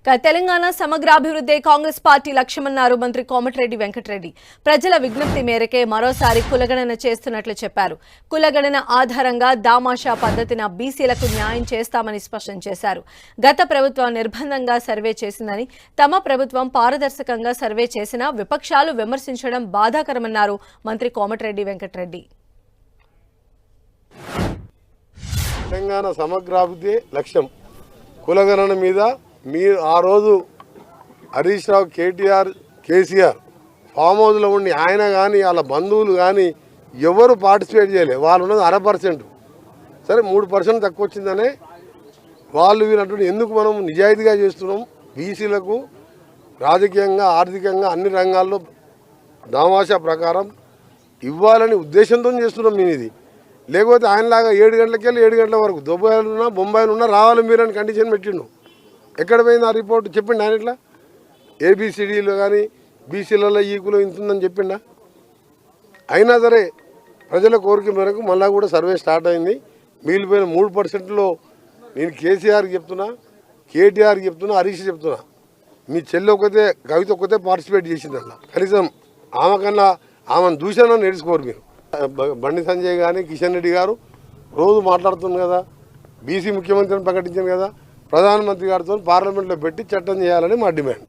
Telangana సమగ్రాభివృద్ధి Congress party లక్ష్యమన్నారు మంత్రి కోమటిరెడ్డి వెంకటరెడ్డి. ప్రజల విజ్ఞప్తి మేరకే మరోసారి కులగణన చేస్తున్నట్లు చెప్పారు. కులగణన ఆధారంగా దామాషా పద్ధతిన బీసీలకు న్యాయం చేస్తామని స్పష్టం చేశారు. గత ప్రభుత్వం నిర్బంధంగా సర్వే చేసిందని, తమ ప్రభుత్వం పారదర్శకంగా సర్వే చేసినా విపక్షాలు విమర్శించడం బాధాకరమన్నారు మంత్రి కోమటిరెడ్డి వెంకటరెడ్డి. తెలంగాణ సమగ్రాభివృద్ధి లక్ష్యం. కులగణన మీద మీరు ఆ రోజు హరీష్ రావు, కేటీఆర్, కేసీఆర్ ఫామ్ హౌస్లో ఉండి ఆయన కానీ వాళ్ళ బంధువులు కానీ ఎవరు పార్టిసిపేట్ చేయలేదు. వాళ్ళు ఉన్నది 0.5%. సరే 3% తక్కువ వచ్చిందనే వాళ్ళు వీళ్ళంటే ఎందుకు మనం నిజాయితీగా చేస్తున్నాం. బీసీలకు రాజకీయంగా, ఆర్థికంగా అన్ని రంగాల్లో దామాషా ప్రకారం ఇవ్వాలని ఉద్దేశంతో చేస్తున్నాం మేము ఇది. లేకపోతే ఆయనలాగా 7 గంటలకి వెళ్ళి 7 గంటల వరకు దుబాయ్లున్నా, బొంబాయిలున్నా రావాలి మీరని కండిషన్ పెట్టిండు. ఎక్కడ పోయింది ఆ రిపోర్ట్? చెప్పిండు ఆయన ఇట్లా ఏబిసిడీలో కానీ బీసీలలో ఈకులో ఇంతుందని చెప్పిండా? అయినా సరే ప్రజల కోరిక మేరకు మళ్ళా కూడా సర్వే స్టార్ట్ అయింది. మిగిలిపోయిన 3%లో నేను కేసీఆర్కి చెప్తున్నా, కేటీఆర్కి చెప్తున్నా, హరీష్ చెప్తున్నా. మీ చెల్లి ఒకతే, కవిత ఒకతే పార్టిసిపేట్ చేసిందల్లా. కనీసం ఆమె కన్నా ఆమెను దూషణ నేర్చుకోరు మీరు. బండి సంజయ్ కానీ కిషన్ రెడ్డి గారు రోజు మాట్లాడుతున్నారు కదా, బీసీ ముఖ్యమంత్రిని ప్రకటించారు కదా, ప్రధానమంత్రి గారితో పార్లమెంట్లో పెట్టి చట్టం చేయాలని మా డిమాండ్.